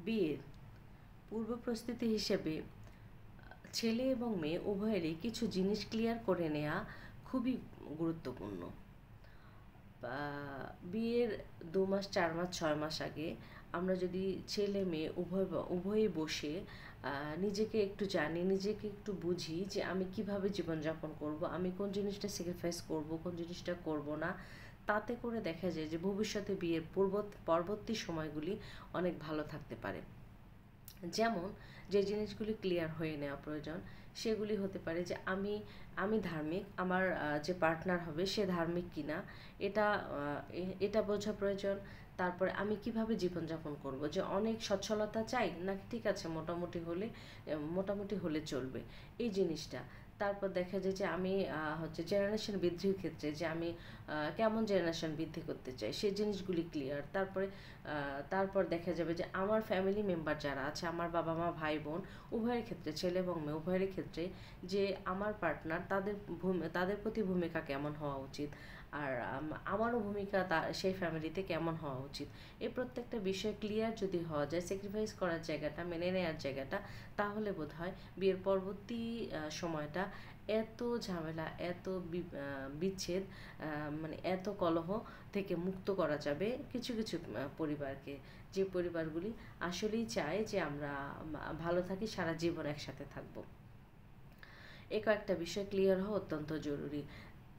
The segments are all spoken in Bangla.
বিয়ের পূর্ব প্রস্তুতি হিসেবে ছেলে এবং মেয়ে উভয়েরই কিছু জিনিস ক্লিয়ার করে নেওয়া খুবই গুরুত্বপূর্ণ। বিয়ের 2 মাস 4 মাস 6 মাস আগে আমরা যদি ছেলে মেয়ে উভয়ই বসে নিজেকে একটু জানি, নিজেকে একটু বুঝি যে আমি কিভাবে জীবনযাপন করব, আমি কোন জিনিসটা স্যাক্রিফাইস করব, কোন জিনিসটা করব না, তাতে করে দেখা যায় যে ভবিষ্যতে বিয়ের পরবর্তী সময়গুলি অনেক ভালো থাকতে পারে। যেমন যে জিনিসগুলি ক্লিয়ার হয়ে নেওয়া প্রয়োজন সেগুলি হতে পারে যে আমি ধার্মিক, আমার যে পার্টনার হবে সে ধার্মিক কিনা এটা এটা বোঝা প্রয়োজন। তারপরে আমি কিভাবে জীবনযাপন করব, যে অনেক সচ্ছলতা চাই নাকি ঠিক আছে মোটামুটি হলে চলবে, এই জিনিসটা। তারপর দেখা যায় যে আমি হচ্ছে জেনারেশন বৃদ্ধির ক্ষেত্রে যে আমি কেমন জেনারেশন বৃদ্ধি করতে চাই সেই জিনিসগুলি ক্লিয়ার। তারপর দেখা যাবে যে আমার ফ্যামিলি মেম্বার যারা আছে, আমার বাবা মা ভাই বোন উভয়ের ক্ষেত্রে, ছেলে এবং মেয়ে উভয়ের ক্ষেত্রে, যে আমার পার্টনার তাদের প্রতি ভূমিকা কেমন হওয়া উচিত, আর আমারও ভূমিকা সেই ফ্যামিলিতে কেমন হওয়া উচিত। এই প্রত্যেকটা বিষয় ক্লিয়ার যদি হওয়া যায়, স্যাক্রিফাইস করার জায়গাটা, মেনে নেওয়ার জায়গাটা, তাহলে বোধহয় বিয়ের পরবর্তী সময়টা এত ঝামেলা, এত বিচ্ছেদ, মানে এত কলহ থেকে মুক্ত করা যাবে কিছু কিছু পরিবারকে, যে পরিবারগুলি আসলেই চায় যে আমরা ভালো থাকি, সারা জীবন একসাথে থাকবো। এ কয়েকটা বিষয় ক্লিয়ার হওয়া অত্যন্ত জরুরি।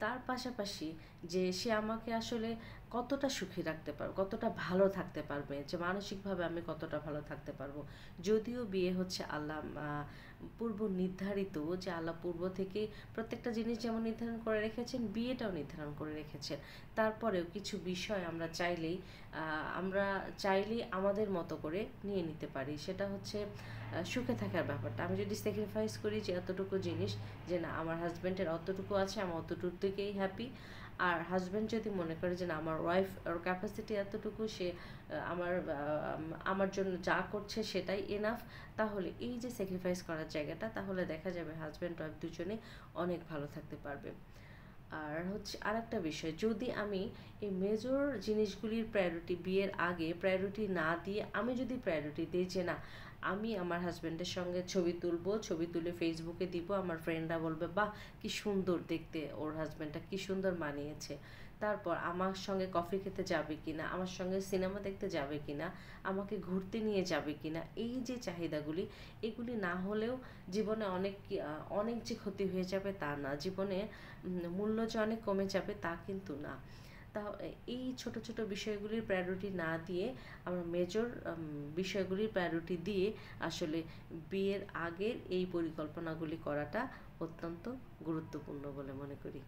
তার পাশাপাশি যে সে আমাকে আসলে কতটা সুখী রাখতে পারবে, কতটা ভালো থাকতে পারবে, যে মানসিকভাবে আমি কতটা ভালো থাকতে পারবো। যদিও বিয়ে হচ্ছে আল্লাহ পূর্ব নির্ধারিত, যে আল্লাহ পূর্ব থেকে প্রত্যেকটা জিনিস যেমন নির্ধারণ করে রেখেছেন, বিয়েটাও নির্ধারণ করে রেখেছেন। তারপরেও কিছু বিষয় আমরা চাইলেই আমাদের মতো করে নিয়ে নিতে পারি। সেটা হচ্ছে সুখে থাকার ব্যাপারটা। আমি যদি স্যাক্রিফাইস করি যে এতটুকু জিনিস, যে না আমার হাজব্যান্ডের অতটুকু আছে, আমি অতটুকু থেকেই হ্যাপি, আর হাজব্যান্ড যদি মনে করে যে না আমার ওয়াইফ ওর ক্যাপাসিটি এতটুকু, সে আমার জন্য যা করছে সেটাই এনাফ, তাহলে এই যে স্যাক্রিফাইস করার জায়গাটা, তাহলে দেখা যাবে হাজব্যান্ড ওয়াইফ দুজনে অনেক ভালো থাকতে পারবে। আর হচ্ছে আরেকটা বিষয়, যদি আমি এই মেজর জিনিসগুলির প্রায়োরিটি বিয়ের আগে প্রায়োরিটি না দিয়ে আমি যদি প্রায়োরিটি দিই যে না আমি আমার হাজব্যান্ডের সঙ্গে ছবি তুলবো, ছবি তুলে ফেসবুকে দিব, আমার ফ্রেন্ডরা বলবে বাহ কি সুন্দর দেখতে, ওর হাজব্যান্ডটা কি সুন্দর মানিয়েছে, তারপর আমার সঙ্গে কফি খেতে যাবে কিনা, আমার সঙ্গে সিনেমা দেখতে যাবে কিনা, আমাকে ঘুরতে নিয়ে যাবে কিনা, এই যে চাহিদাগুলি, এগুলি না হলেও জীবনে অনেক যে ক্ষতি হয়ে যাবে তা না, জীবনে মূল্য যে অনেক কমে যাবে তা কিন্তু না। তা এই ছোট ছোট বিষয়গুলির প্রায়োরিটি না দিয়ে আমরা মেজর বিষয়গুলির প্রায়োরিটি দিয়ে আসলে বিয়ের আগের এই পরিকল্পনাগুলি করাটা অত্যন্ত গুরুত্বপূর্ণ বলে মনে করি।